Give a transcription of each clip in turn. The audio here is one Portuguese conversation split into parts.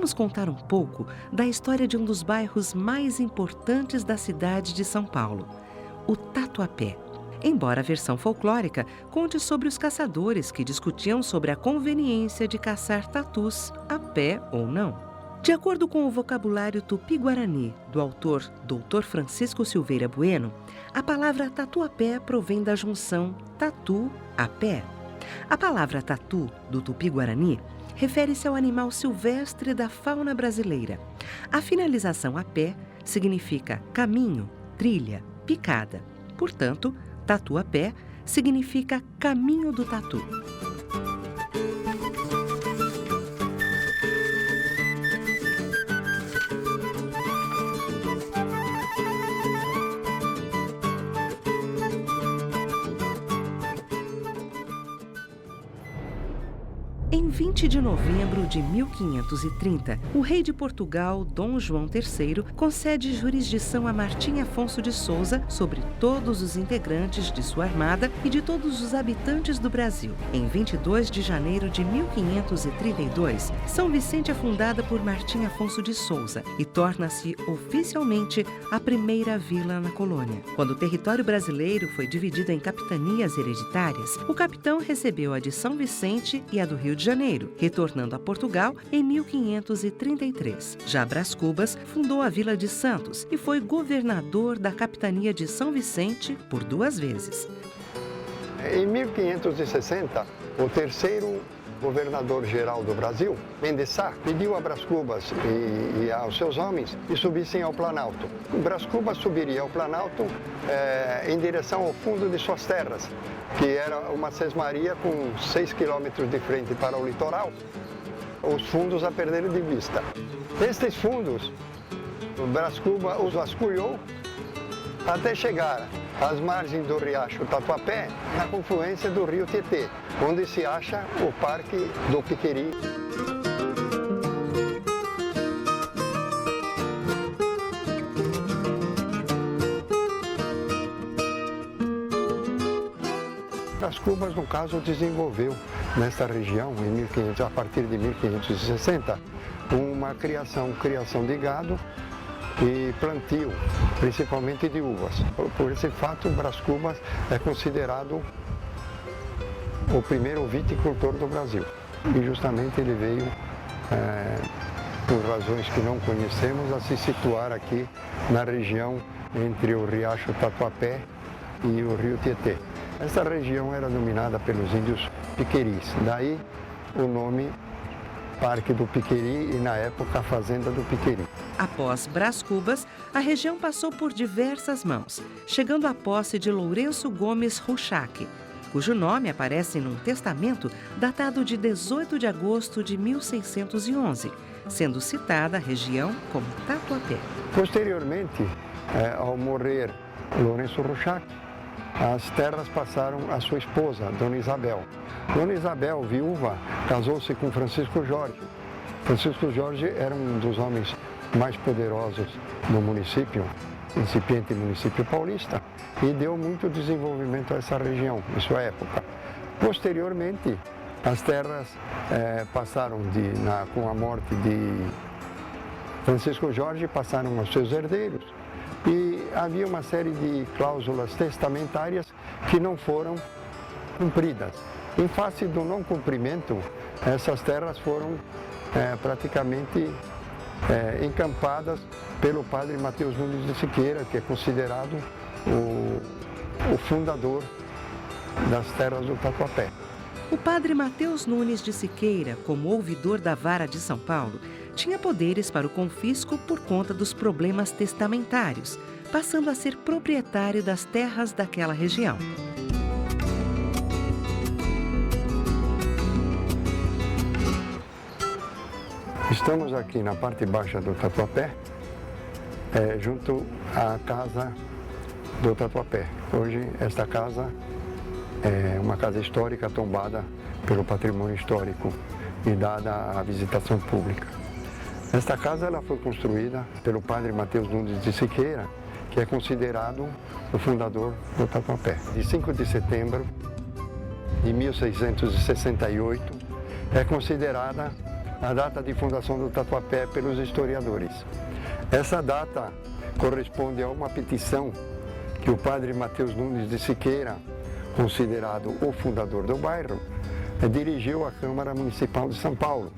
vamos contar um pouco da história de um dos bairros mais importantes da cidade de São Paulo, o Tatuapé. Embora a versão folclórica conte sobre os caçadores que discutiam sobre a conveniência de caçar tatus a pé ou não. De acordo com o vocabulário tupi-guarani do autor Dr. Francisco Silveira Bueno, a palavra tatuapé provém da junção tatu a pé. A palavra tatu, do tupi-guarani, refere-se ao animal silvestre da fauna brasileira. A finalização a pé significa caminho, trilha, picada. Portanto, Tatuapé significa caminho do tatu. Em 20 de novembro de 1530, o rei de Portugal, Dom João III, concede jurisdição a Martim Afonso de Souza sobre todos os integrantes de sua armada e de todos os habitantes do Brasil. Em 22 de janeiro de 1532, São Vicente é fundada por Martim Afonso de Souza e torna-se oficialmente a primeira vila na colônia. Quando o território brasileiro foi dividido em capitanias hereditárias, o capitão recebeu a de São Vicente e a do Rio de Janeiro, retornando a Portugal em 1533. Já Brás Cubas fundou a Vila de Santos e foi governador da capitania de São Vicente por 2 vezes. Em 1560, o terceiro governador-geral do Brasil, Mendes Sá, pediu a Brás Cubas e aos seus homens que subissem ao Planalto. O Brás Cubas subiria ao Planalto em direção ao fundo de suas terras, que era uma sesmaria com 6 quilômetros de frente para o litoral, os fundos a perder de vista. Estes fundos, o Brás Cubas os vasculhou até chegar às margens do riacho Tatuapé, na confluência do rio Tietê, onde se acha o Parque do Piqueri. Brás Cubas, no caso, desenvolveu nesta região, a partir de 1560, uma criação de gado e plantio, principalmente de uvas. Por esse fato, Brás Cubas é considerado o primeiro viticultor do Brasil. E justamente ele veio, por razões que não conhecemos, a se situar aqui na região entre o riacho Tatuapé e o rio Tietê. Essa região era dominada pelos índios piqueris, daí o nome Parque do Piqueri e, na época, a Fazenda do Piqueri. Após Brás Cubas, a região passou por diversas mãos, chegando à posse de Lourenço Gomes Rouchac, cujo nome aparece num testamento datado de 18 de agosto de 1611, sendo citada a região como Tatuapé. Posteriormente, ao morrer Lourenço Rouchac, as terras passaram à sua esposa, Dona Isabel. Dona Isabel, viúva, casou-se com Francisco Jorge. Francisco Jorge era um dos homens mais poderosos do município, incipiente município paulista, e deu muito desenvolvimento a essa região, em sua época. Posteriormente, as terras passaram, com a morte de Francisco Jorge, passaram aos seus herdeiros. E havia uma série de cláusulas testamentárias que não foram cumpridas. Em face do não cumprimento, essas terras foram praticamente encampadas pelo padre Mateus Nunes de Siqueira, que é considerado o fundador das terras do Tatuapé. O padre Mateus Nunes de Siqueira, como ouvidor da Vara de São Paulo, tinha poderes para o confisco por conta dos problemas testamentários, passando a ser proprietário das terras daquela região. Estamos aqui na parte baixa do Tatuapé, junto à casa do Tatuapé. Hoje, esta casa é uma casa histórica tombada pelo patrimônio histórico e dada à visitação pública. Esta casa ela foi construída pelo padre Mateus Nunes de Siqueira, que é considerado o fundador do Tatuapé. De 5 de setembro de 1668, é considerada a data de fundação do Tatuapé pelos historiadores. Essa data corresponde a uma petição que o padre Mateus Nunes de Siqueira, considerado o fundador do bairro, dirigiu à Câmara Municipal de São Paulo.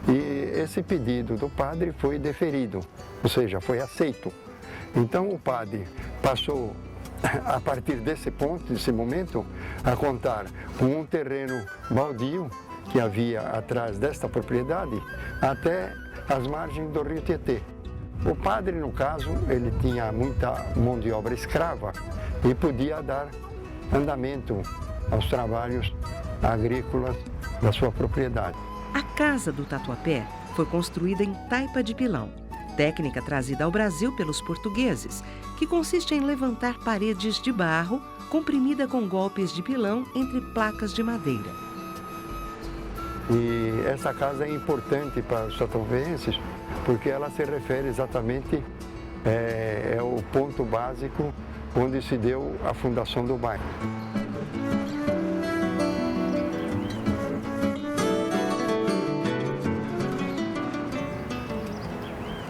E esse pedido do padre foi deferido, ou seja, foi aceito. Então o padre passou, a partir desse ponto, desse momento, a contar com um terreno baldio que havia atrás desta propriedade até as margens do rio Tietê. O padre, no caso, ele tinha muita mão de obra escrava e podia dar andamento aos trabalhos agrícolas da sua propriedade. A Casa do Tatuapé foi construída em taipa de pilão, técnica trazida ao Brasil pelos portugueses, que consiste em levantar paredes de barro comprimida com golpes de pilão entre placas de madeira. E essa casa é importante para os tatuapenses porque ela se refere exatamente é o ponto básico onde se deu a fundação do bairro.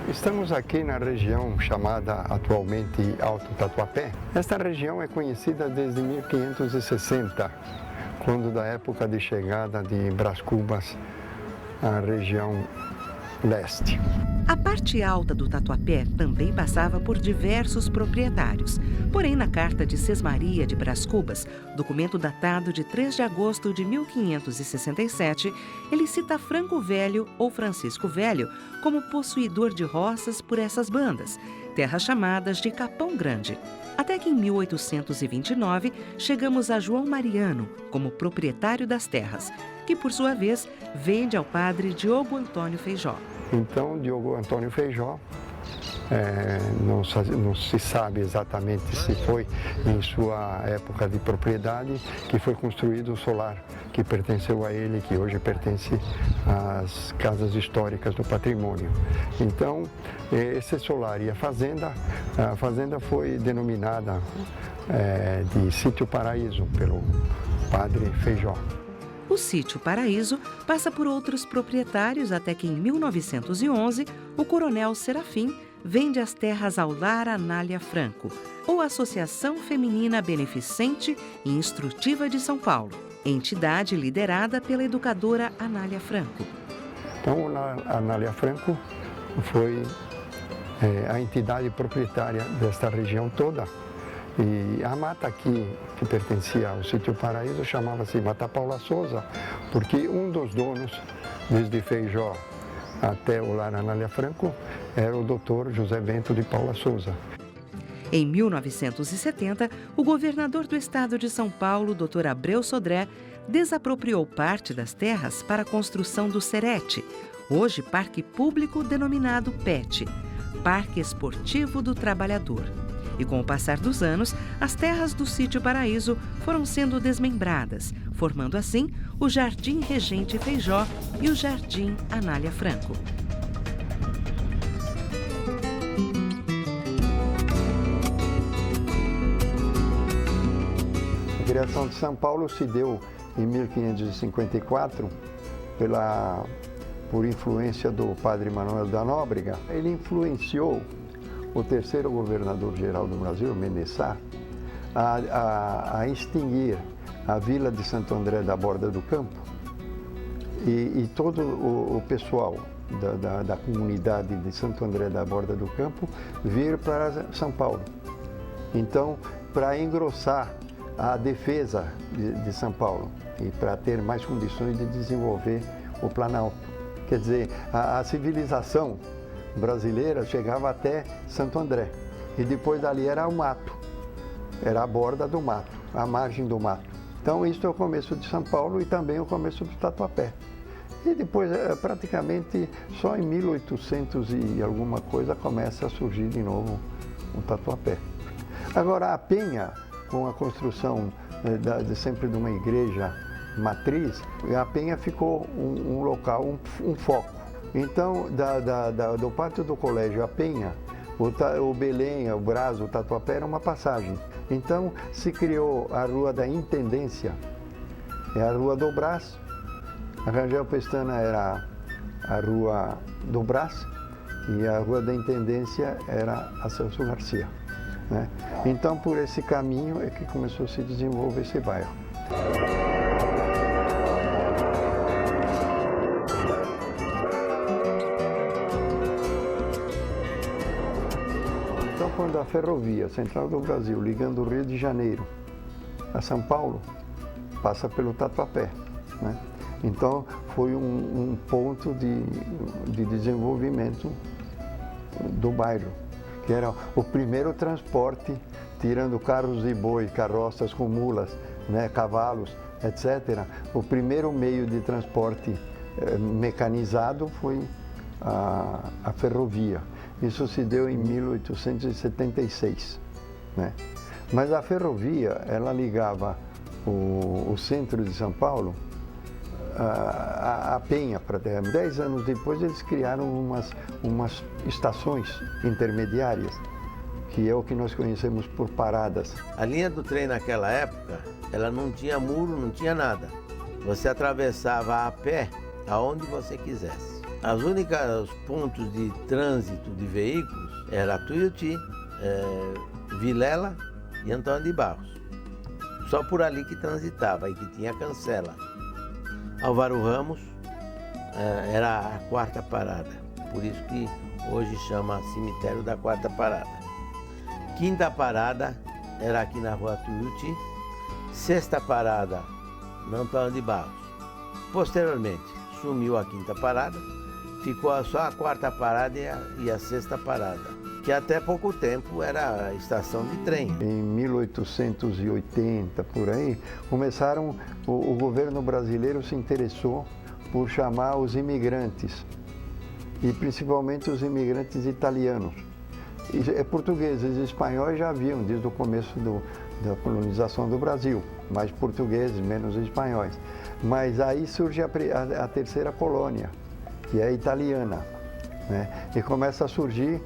Estamos aqui na região chamada atualmente Alto Tatuapé. Esta região é conhecida desde 1560, quando da época de chegada de Brás Cubas à região leste. A parte alta do Tatuapé também passava por diversos proprietários. Porém, na carta de Sesmaria de Brás Cubas, documento datado de 3 de agosto de 1567, ele cita Franco Velho ou Francisco Velho como possuidor de roças por essas bandas, terras chamadas de Capão Grande. Até que em 1829 chegamos a João Mariano como proprietário das terras, que por sua vez vende ao padre Diogo Antônio Feijó. Então, Diogo Antônio Feijó, não se sabe exatamente se foi em sua época de propriedade que foi construído o solar que pertenceu a ele, que hoje pertence às casas históricas do patrimônio. Então, esse solar e a fazenda foi denominada de Sítio Paraíso pelo padre Feijó. O Sítio Paraíso passa por outros proprietários até que em 1911 o coronel Serafim vende as terras ao Lar Anália Franco, ou Associação Feminina Beneficente e Instrutiva de São Paulo, entidade liderada pela educadora Anália Franco. Então, a Anália Franco foi a entidade proprietária desta região toda. E a mata aqui, que pertencia ao Sítio Paraíso, chamava-se Mata Paula Souza, porque um dos donos, desde Feijó até o Lar Anália Franco, era o Dr. José Bento de Paula Souza. Em 1970, o governador do estado de São Paulo, Dr. Abreu Sodré, desapropriou parte das terras para a construção do Serete, hoje parque público denominado PET, Parque Esportivo do Trabalhador. E com o passar dos anos, as terras do Sítio Paraíso foram sendo desmembradas, formando assim o Jardim Regente Feijó e o Jardim Anália Franco. A criação de São Paulo se deu em 1554 por influência do padre Manuel da Nóbrega. Ele influenciou o terceiro governador-geral do Brasil, Mendes Sá, a extinguir a vila de Santo André da Borda do Campo e todo o pessoal da comunidade de Santo André da Borda do Campo vir para São Paulo. Então, para engrossar a defesa de São Paulo e para ter mais condições de desenvolver o Planalto. Quer dizer, a civilização brasileira chegava até Santo André e depois dali era o mato, era a borda do mato, a margem do mato. Então isso é o começo de São Paulo e também o começo do Tatuapé. E depois, praticamente, só em 1800 e alguma coisa começa a surgir de novo o Tatuapé. Agora a Penha, com a construção sempre de uma igreja matriz, a Penha ficou um local, um foco. Então, do pátio do colégio a Penha, o Belém, o Brás, o Tatuapé era uma passagem. Então, se criou a Rua da Intendência, é a Rua do Brás. A Rangel Pestana era a Rua do Brás, e a Rua da Intendência era a Celso Garcia, né? Então, por esse caminho é que começou a se desenvolver esse bairro. Então, quando a ferrovia Central do Brasil, ligando o Rio de Janeiro a São Paulo, passa pelo Tatuapé, né? Então, foi um ponto de desenvolvimento do bairro, que era o primeiro transporte, tirando carros de boi, carroças com mulas, né, cavalos, etc. O primeiro meio de transporte mecanizado foi a ferrovia. Isso se deu em 1876, né? Mas a ferrovia, ela ligava o centro de São Paulo a Penha, para 10 anos depois eles criaram umas estações intermediárias, que é o que nós conhecemos por paradas. A linha do trem naquela época, ela não tinha muro, não tinha nada. Você atravessava a pé aonde você quisesse. Os únicos pontos de trânsito de veículos era Tuiuti, Vilela e Antônio de Barros. Só por ali que transitava e que tinha cancela. Álvaro Ramos era a quarta parada, por isso que hoje chama Cemitério da Quarta Parada. Quinta parada era aqui na Rua Tuiuti, sexta parada na Antônio de Barros. Posteriormente, sumiu a quinta parada, ficou só a quarta parada e a sexta parada, que até pouco tempo era a estação de trem. Em 1880, por aí, o governo brasileiro se interessou por chamar os imigrantes, e principalmente os imigrantes italianos. Portugueses e espanhóis já haviam desde o começo da colonização do Brasil, mais portugueses, menos espanhóis. Mas aí surge a terceira colônia, que é a italiana, né? E começa a surgir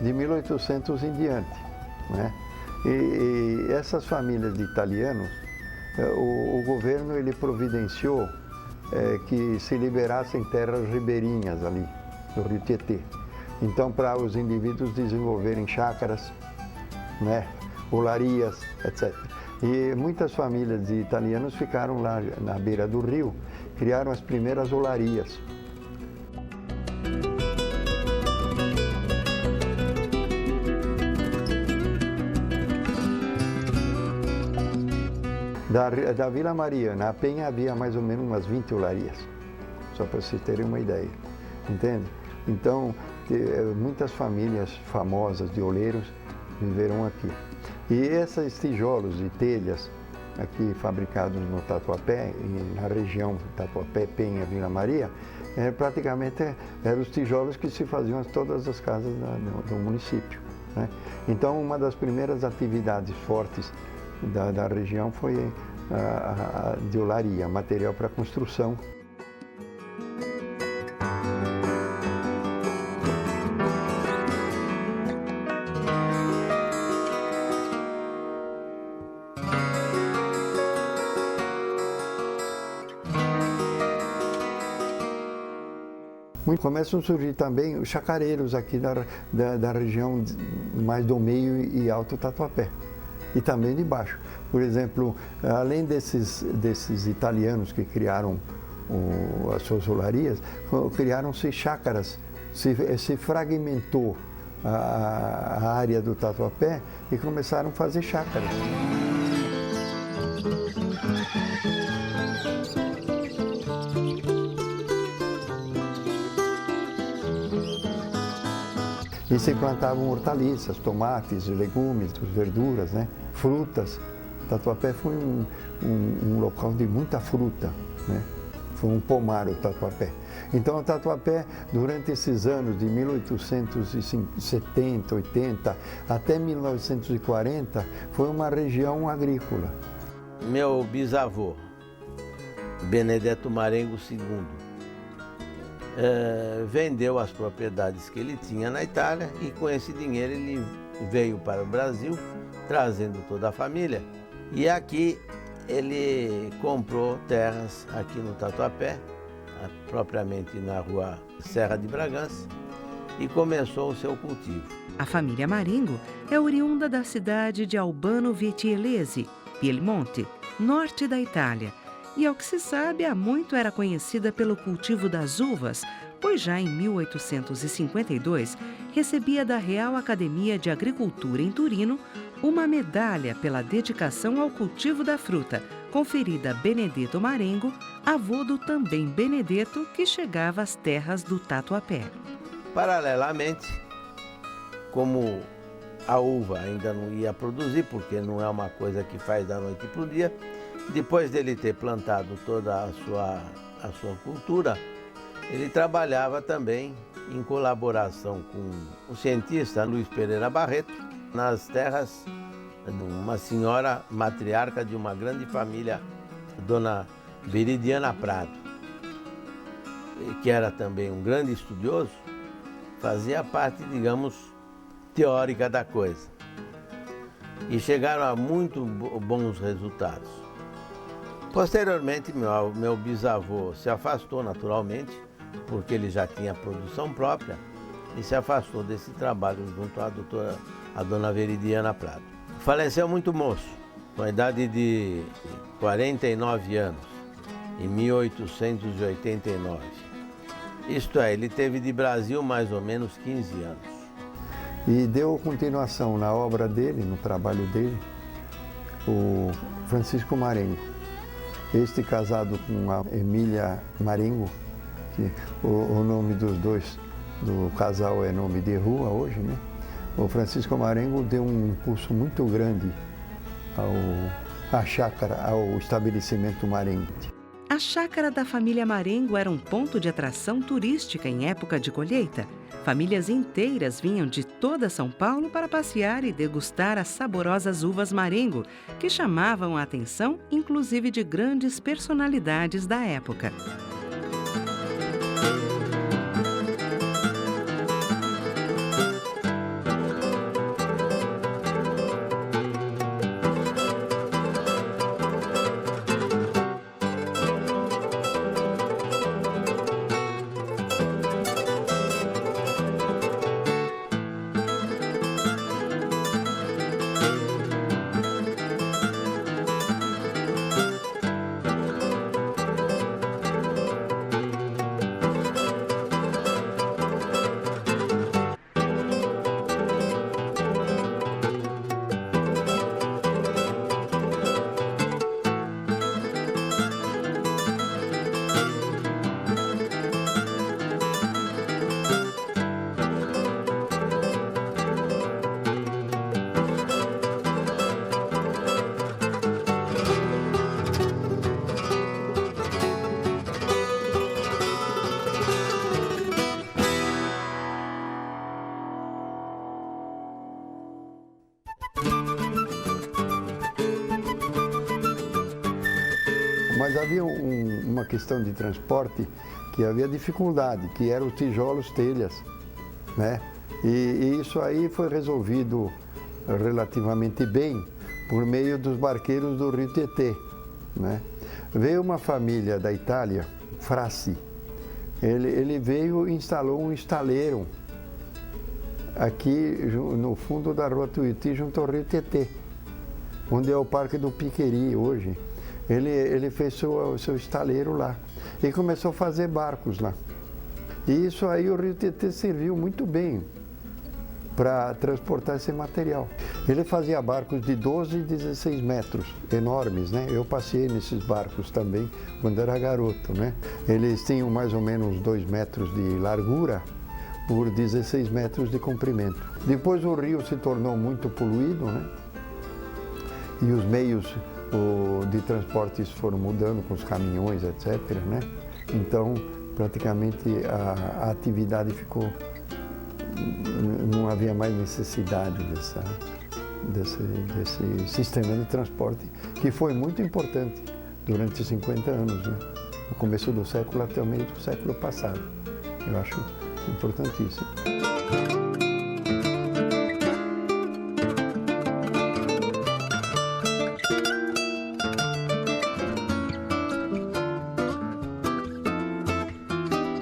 de 1800 em diante, né? E essas famílias de italianos, o governo ele providenciou que se liberassem terras ribeirinhas ali do Rio Tietê. Então, para os indivíduos desenvolverem chácaras, né, olarias, etc. E muitas famílias de italianos ficaram lá na beira do rio, criaram as primeiras olarias. Da Vila Maria, na Penha, havia mais ou menos umas 20 olarias, só para vocês terem uma ideia, entende? Então, muitas famílias famosas de oleiros viveram aqui. E esses tijolos e telhas aqui fabricados no Tatuapé, na região Tatuapé, Penha, Vila Maria, praticamente eram os tijolos que se faziam em todas as casas do município, né? Então, uma das primeiras atividades fortes da região foi a de olaria, material para construção. Começam a surgir também os chacareiros aqui da região mais do meio e alto Tatuapé, e também de baixo. Por exemplo, além desses italianos que criaram as suas olarias, criaram-se chácaras, se fragmentou a área do Tatuapé e começaram a fazer chácaras. E se plantavam hortaliças, tomates, legumes, verduras, né? Frutas. Tatuapé foi um local de muita fruta, né? Foi um pomar o Tatuapé. Então o Tatuapé, durante esses anos de 1870, 80 até 1940, foi uma região agrícola. Meu bisavô, Benedetto Marengo II, vendeu as propriedades que ele tinha na Itália e com esse dinheiro ele veio para o Brasil, trazendo toda a família. E aqui ele comprou terras aqui no Tatuapé, propriamente na rua Serra de Bragança, e começou o seu cultivo. A família Marengo é oriunda da cidade de Albano Vitiellese, Piemonte, norte da Itália, e ao que se sabe, há muito era conhecida pelo cultivo das uvas, pois já em 1852 recebia da Real Academia de Agricultura em Turino uma medalha pela dedicação ao cultivo da fruta, conferida a Benedetto Marengo, avô do também Benedetto, que chegava às terras do Tatuapé. Paralelamente, como a uva ainda não ia produzir, porque não é uma coisa que faz da noite para o dia, depois dele ter plantado toda a sua cultura, ele trabalhava também em colaboração com o cientista Luiz Pereira Barreto, nas terras de uma senhora matriarca de uma grande família, Dona Veridiana Prado, que era também um grande estudioso, fazia parte, digamos, teórica da coisa. E chegaram a muito bons resultados. Posteriormente, meu bisavô se afastou naturalmente, porque ele já tinha produção própria, e se afastou desse trabalho junto à dona Veridiana Prado. Faleceu muito moço, com a idade de 49 anos, em 1889. Isto é, ele teve de Brasil mais ou menos 15 anos. E deu continuação na obra dele, no trabalho dele, o Francisco Marengo. Este casado com a Emília Marengo, que o nome dos dois, do casal é nome de rua hoje, né? O Francisco Marengo deu um impulso muito grande à chácara, ao estabelecimento Marengo. A chácara da família Marengo era um ponto de atração turística em época de colheita. Famílias inteiras vinham de toda São Paulo para passear e degustar as saborosas uvas Marengo, que chamavam a atenção, inclusive de grandes personalidades da época. Mas havia uma questão de transporte que havia dificuldade, que eram os tijolos, telhas, né? E isso aí foi resolvido relativamente bem por meio dos barqueiros do Rio Tietê, né? Veio uma família da Itália, Frassi, ele veio e instalou um estaleiro aqui no fundo da Rua Tuiuti, junto ao Rio Tietê, onde é o Parque do Piqueri hoje. Ele fez seu estaleiro lá e começou a fazer barcos lá. E isso aí o Rio Tietê serviu muito bem para transportar esse material. Ele fazia barcos de 12 e 16 metros, enormes, né? Eu passei nesses barcos também quando era garoto, né? Eles tinham mais ou menos 2 metros de largura por 16 metros de comprimento. Depois o rio se tornou muito poluído, né? E os meios de transportes foram mudando com os caminhões, etc., né? Então, praticamente a atividade ficou... Não havia mais necessidade desse sistema de transporte, que foi muito importante durante 50 anos, né? No começo do século até o meio do século passado. Eu acho importantíssimo.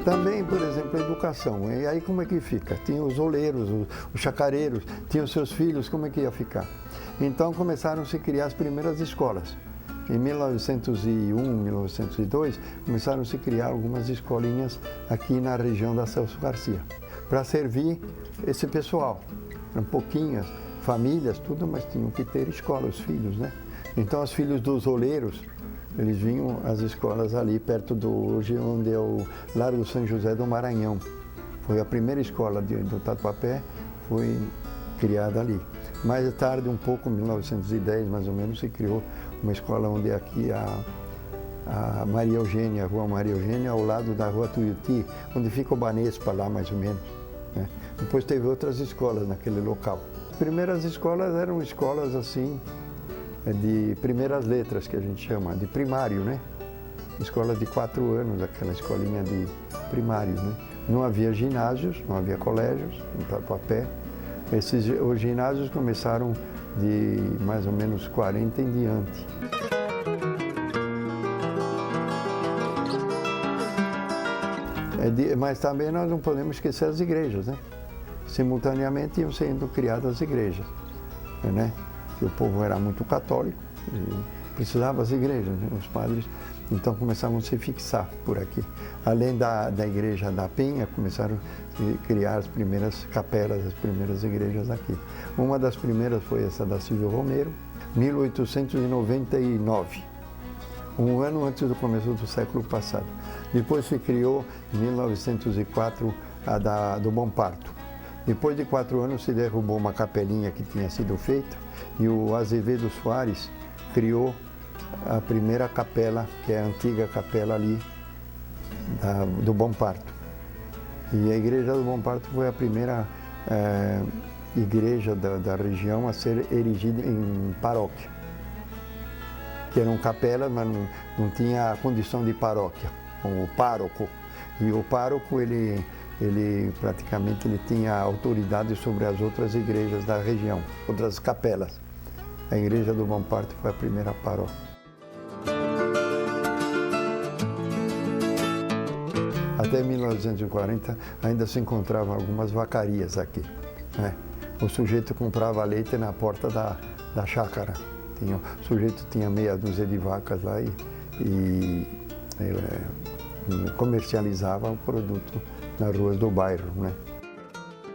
Também, por exemplo, a educação. E aí como é que fica? Tinha os oleiros, os chacareiros, tinha os seus filhos, como é que ia ficar? Então começaram a se criar as primeiras escolas. Em 1901, 1902, começaram a se criar algumas escolinhas aqui na região da Celso Garcia, para servir esse pessoal. Eram pouquinhas famílias, tudo, mas tinham que ter escola, os filhos, né? Então, os filhos dos oleiros, eles vinham às escolas ali perto hoje onde é o Largo São José do Maranhão. Foi a primeira escola do Tatuapé, foi criada ali. Mais tarde, um pouco, em 1910 mais ou menos, se criou uma escola onde aqui a Maria Eugênia, a Rua Maria Eugênia, ao lado da Rua Tuiuti, onde fica o Banespa lá mais ou menos, né? Depois teve outras escolas naquele local. As primeiras escolas eram escolas assim, de primeiras letras, que a gente chama, de primário, né? Escolas de 4 anos, aquela escolinha de primário, né? Não havia ginásios, não havia colégios, em Tatuapé. Os ginásios começaram de mais ou menos 40 em diante. Mas também nós não podemos esquecer as igrejas, né? Simultaneamente iam sendo criadas igrejas, né? Que o povo era muito católico e precisava das igrejas, né? Os padres então começavam a se fixar por aqui. Além da igreja da Penha, começaram a criar as primeiras capelas, as primeiras igrejas aqui. Uma das primeiras foi essa da Silvio Romero, 1899, um ano antes do começo do século passado. Depois se criou, em 1904, a do Bom Parto. Depois de 4 anos se derrubou uma capelinha que tinha sido feita e o Azevedo Soares criou a primeira capela, que é a antiga capela ali do Bom Parto. E a igreja do Bom Parto foi a primeira igreja da região a ser erigida em paróquia. Que eram capelas, mas não tinha a condição de paróquia, com o pároco. E o pároco, ele praticamente tinha autoridade sobre as outras igrejas da região, outras capelas. A igreja do Bom Parto foi a primeira paróquia. Até 1940 ainda se encontravam algumas vacarias aqui, né? O sujeito comprava leite na porta da chácara. O sujeito tinha meia dúzia de vacas lá e comercializava o produto nas ruas do bairro, né?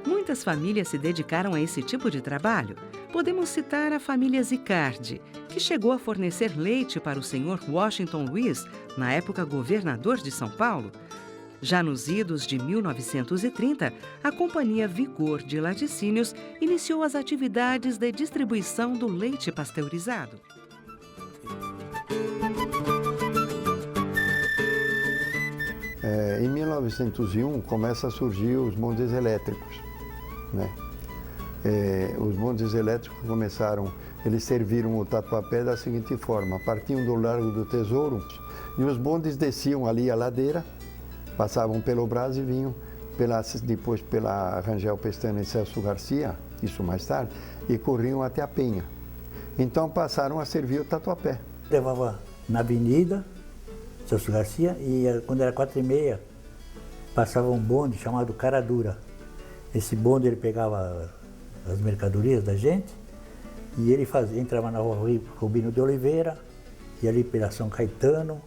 Muitas famílias se dedicaram a esse tipo de trabalho. Podemos citar a família Zicardi, que chegou a fornecer leite para o senhor Washington Luiz, na época governador de São Paulo. Já nos idos de 1930, a Companhia Vigor de Laticínios iniciou as atividades de distribuição do leite pasteurizado. Em 1901 começa a surgir os bondes elétricos, né? Os bondes elétricos eles serviram o Tatuapé da seguinte forma: partiam do Largo do Tesouro e os bondes desciam ali a ladeira, passavam pelo Brás e vinham depois pela Rangel Pestana e Celso Garcia, isso mais tarde, e corriam até a Penha. Então passaram a servir o Tatuapé. Levava na avenida Celso Garcia e quando era 4h30 passava um bonde chamado Cara Dura. Esse bonde ele pegava as mercadorias da gente e ele entrava na rua Rubino de Oliveira, ia ali pela São Caetano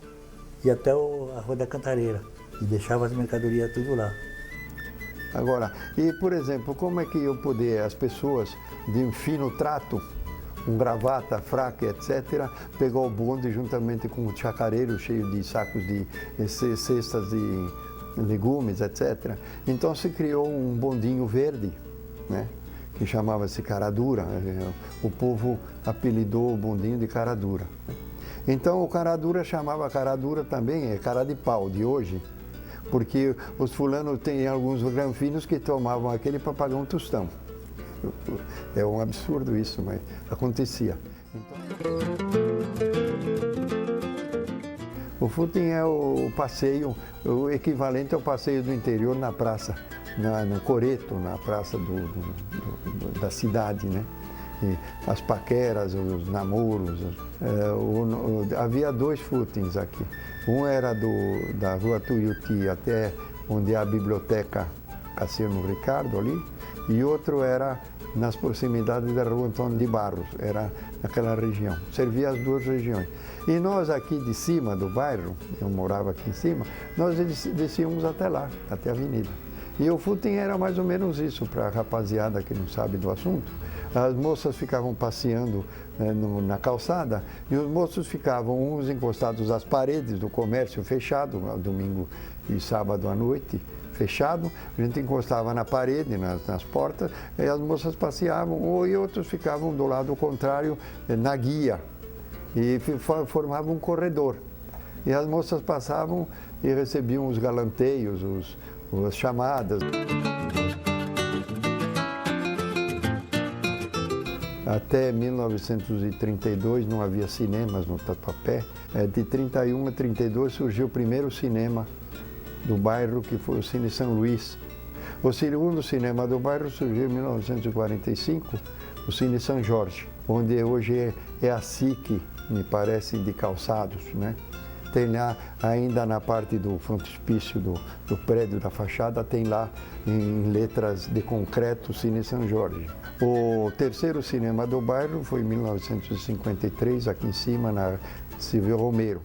e até a Rua da Cantareira e deixava as mercadorias tudo lá. Agora, e por exemplo, como é que as pessoas de um fino trato, com gravata, fraca, etc., pegou o bonde juntamente com o chacareiro cheio de sacos de cestas de legumes, etc. Então se criou um bondinho verde, né, que chamava-se Cara Dura. O povo apelidou o bondinho de Cara Dura. Então o Cara Dura chamava Cara Dura também, cara de pau de hoje, porque os fulanos têm alguns granfinos que tomavam aquele para pagar um tostão. É um absurdo isso, mas acontecia. O footing é o passeio, o equivalente ao passeio do interior na praça, no Coreto, na praça da cidade, né? E as paqueras, os namoros. Havia 2 footings aqui. Um era da Rua Tuiuti até onde há a biblioteca Cassiano Ricardo ali, e outro era nas proximidades da Rua Antônio de Barros, era naquela região, servia as duas regiões. E nós aqui de cima do bairro, eu morava aqui em cima, nós descíamos até lá, até a avenida. E o footing era mais ou menos isso, para a rapaziada que não sabe do assunto. As moças ficavam passeando na calçada e os moços ficavam uns encostados às paredes do comércio fechado, domingo e sábado à noite, fechado, a gente encostava na parede, nas portas, e as moças passeavam, e outros ficavam do lado contrário, na guia, e formavam um corredor. E as moças passavam e recebiam os galanteios, as chamadas. Até 1932 não havia cinemas no Tatuapé. De 31 a 32 surgiu o primeiro cinema do bairro, que foi o Cine São Luís. O segundo cinema do bairro surgiu em 1945, o Cine São Jorge, onde hoje é a SIC, me parece, de calçados, né? Tem lá, ainda na parte do frontispício do prédio da fachada, tem lá em letras de concreto Cine São Jorge. O terceiro cinema do bairro foi em 1953, aqui em cima, na Silvio Romero.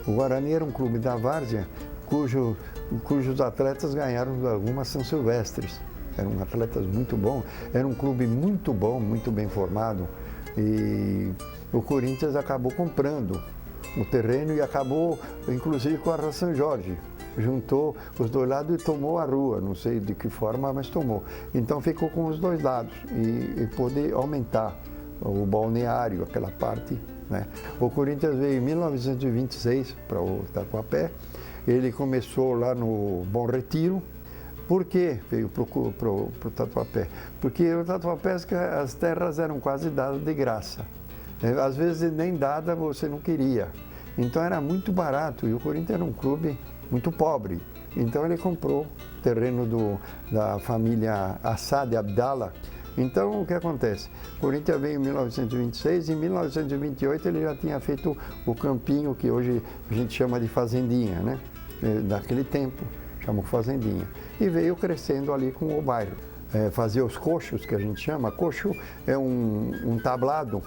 O Guarani era um clube da várzea cujos atletas ganharam algumas São Silvestres. Eram atletas muito bons, era um clube muito bom, muito bem formado. E o Corinthians acabou comprando o terreno e acabou, inclusive, com a Rua São Jorge. Juntou os dois lados e tomou a rua, não sei de que forma, mas tomou. Então ficou com os dois lados e pôde aumentar o balneário, aquela parte, né? O Corinthians veio em 1926 para o Tatuapé. Ele começou lá no Bom Retiro. Por que veio para o Tatuapé? Porque o Tatuapé, as terras eram quase dadas de graça. Às vezes nem dada você não queria. Então era muito barato e o Corinthians era um clube muito pobre. Então ele comprou o terreno da família Assad Abdallah. Então o que acontece? O Corinthians veio em 1926 e em 1928 ele já tinha feito o campinho que hoje a gente chama de fazendinha, né? Daquele tempo. Chamam fazendinha, e veio crescendo ali com o bairro. Fazia os coxos, que a gente chama. Coxo é um tablado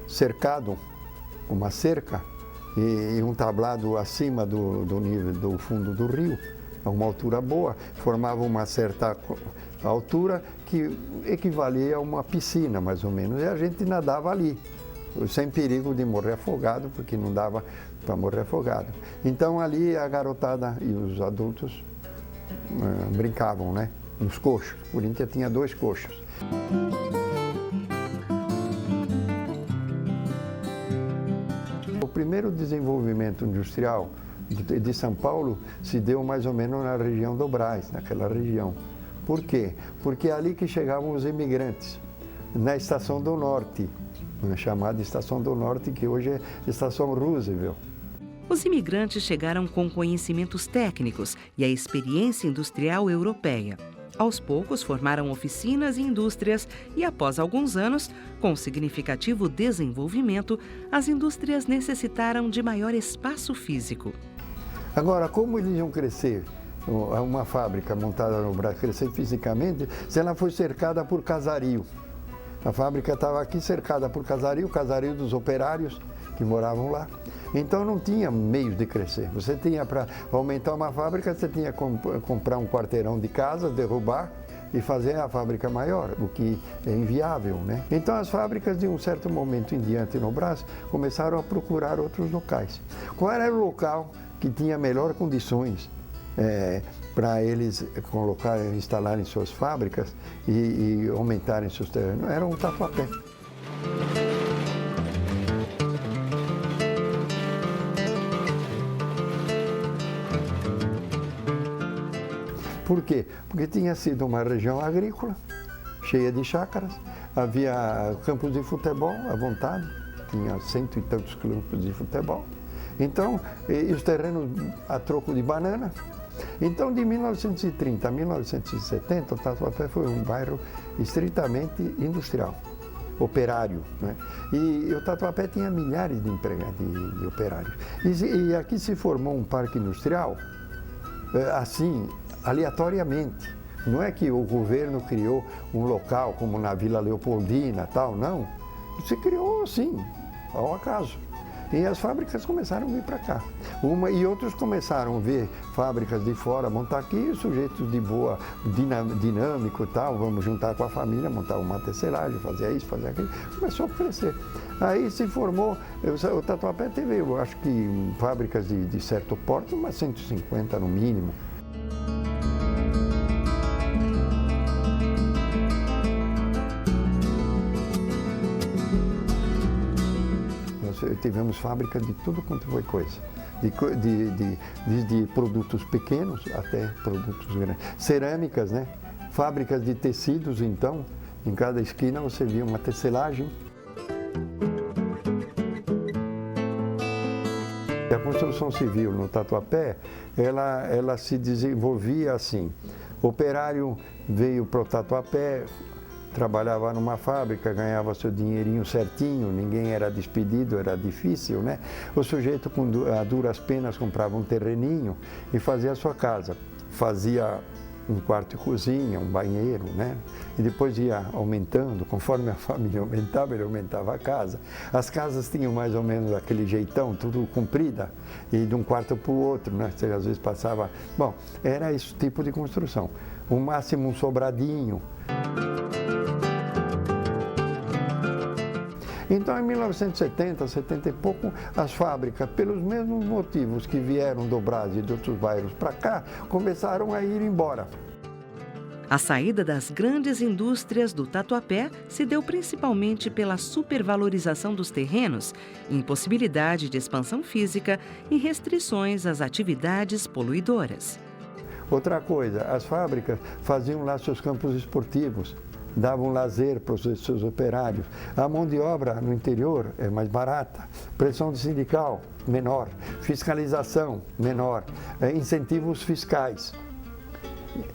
cercado, uma cerca, e um tablado acima do nível do fundo do rio, a uma altura boa, formava uma certa altura que equivalia a uma piscina, mais ou menos, e a gente nadava ali, sem perigo de morrer afogado, porque não dava para morrer afogado. Então ali a garotada e os adultos brincavam, né? Nos coxos. O Corinthians tinha 2 coxos. O primeiro desenvolvimento industrial de São Paulo se deu mais ou menos na região do Brás, naquela região. Por quê? Porque é ali que chegavam os imigrantes, na Estação do Norte, chamada Estação do Norte, que hoje é Estação Roosevelt. Os imigrantes chegaram com conhecimentos técnicos e a experiência industrial europeia. Aos poucos, formaram oficinas e indústrias e, após alguns anos, com significativo desenvolvimento, as indústrias necessitaram de maior espaço físico. Agora, como eles iam crescer? Uma fábrica montada no Brasil crescer fisicamente, se ela foi cercada por casario. A fábrica estava aqui cercada por casario, o casario dos operários que moravam lá. Então não tinha meios de crescer. Você tinha, para aumentar uma fábrica, você tinha que comprar um quarteirão de casa, derrubar e fazer a fábrica maior, o que é inviável, né? Então as fábricas, de um certo momento em diante no Brás, começaram a procurar outros locais. Qual era o local que tinha melhor condições para eles instalarem suas fábricas e aumentarem seus terrenos? Era o Tatuapé. Por quê? Porque tinha sido uma região agrícola, cheia de chácaras, havia campos de futebol à vontade, tinha 100 e tantos campos de futebol. Então, e os terrenos a troco de banana. Então, de 1930 a 1970, o Tatuapé foi um bairro estritamente industrial. operário, né? E o Tatuapé tinha milhares de empregados, de operários. E aqui se formou um parque industrial, assim, aleatoriamente. Não é que o governo criou um local como na Vila Leopoldina, tal, não. Se criou, sim, ao acaso. E as fábricas começaram a vir para cá. E outros começaram a ver fábricas de fora, montar aqui, sujeitos de boa, dinâmico e tal, vamos juntar com a família, montar uma tecelagem, fazer isso, fazer aquilo. Começou a crescer. Aí se formou, o Tatuapé teve, eu acho que fábricas de certo porte, umas 150 no mínimo. Tivemos fábricas de tudo quanto foi coisa, de produtos pequenos até produtos grandes. Cerâmicas, né? Fábricas de tecidos, então, em cada esquina você via uma tecelagem. A construção civil no Tatuapé, ela se desenvolvia assim. O operário veio para o Tatuapé, trabalhava numa fábrica, ganhava seu dinheirinho certinho, ninguém era despedido, era difícil, né? O sujeito, a duras penas, comprava um terreninho e fazia a sua casa. Fazia um quarto e cozinha, um banheiro, né? E depois ia aumentando, conforme a família aumentava, ele aumentava a casa. As casas tinham mais ou menos aquele jeitão, tudo comprida, e de um quarto para o outro, né? Você às vezes passava... Bom, era esse tipo de construção. O máximo um sobradinho. Então, em 1970, 70 e pouco, as fábricas, pelos mesmos motivos que vieram do Brasil e de outros bairros para cá, começaram a ir embora. A saída das grandes indústrias do Tatuapé se deu principalmente pela supervalorização dos terrenos, impossibilidade de expansão física e restrições às atividades poluidoras. Outra coisa, as fábricas faziam lá seus campos esportivos, davam lazer para os seus operários. A mão de obra no interior é mais barata, pressão sindical menor, fiscalização menor, incentivos fiscais,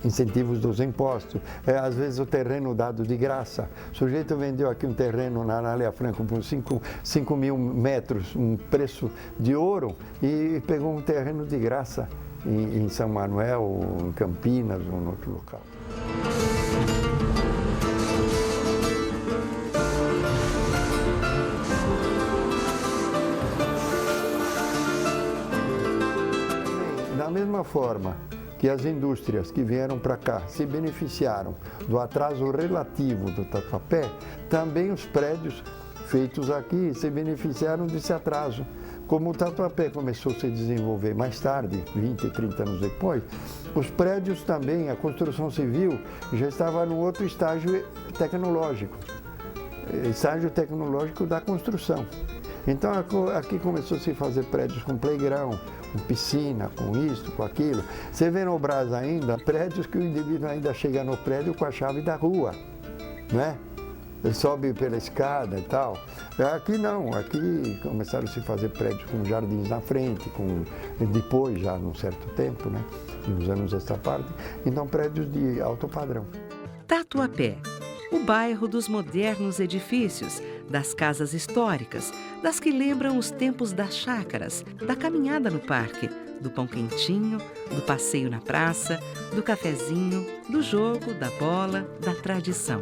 incentivos dos impostos. Às vezes o terreno dado de graça. O sujeito vendeu aqui um terreno na Anália Franco por 5 mil metros, um preço de ouro, e pegou um terreno de graça em São Manuel, em Campinas ou em outro local. Da mesma forma que as indústrias que vieram para cá se beneficiaram do atraso relativo do Tatuapé, também os prédios feitos aqui se beneficiaram desse atraso. Como o Tatuapé começou a se desenvolver mais tarde, 20, 30 anos depois, os prédios também, a construção civil, já estava num outro estágio tecnológico da construção. Então aqui começou a se fazer prédios com playground, com piscina, com isso, com aquilo. Você vê no Brás ainda prédios que o indivíduo ainda chega no prédio com a chave da rua, né? Ele sobe pela escada e tal. Aqui não, aqui começaram a se fazer prédios com jardins na frente, depois já num certo tempo, né? Nos anos esta parte, então prédios de alto padrão. Tatuapé, o bairro dos modernos edifícios, das casas históricas, das que lembram os tempos das chácaras, da caminhada no parque, do pão quentinho, do passeio na praça, do cafezinho, do jogo, da bola, da tradição.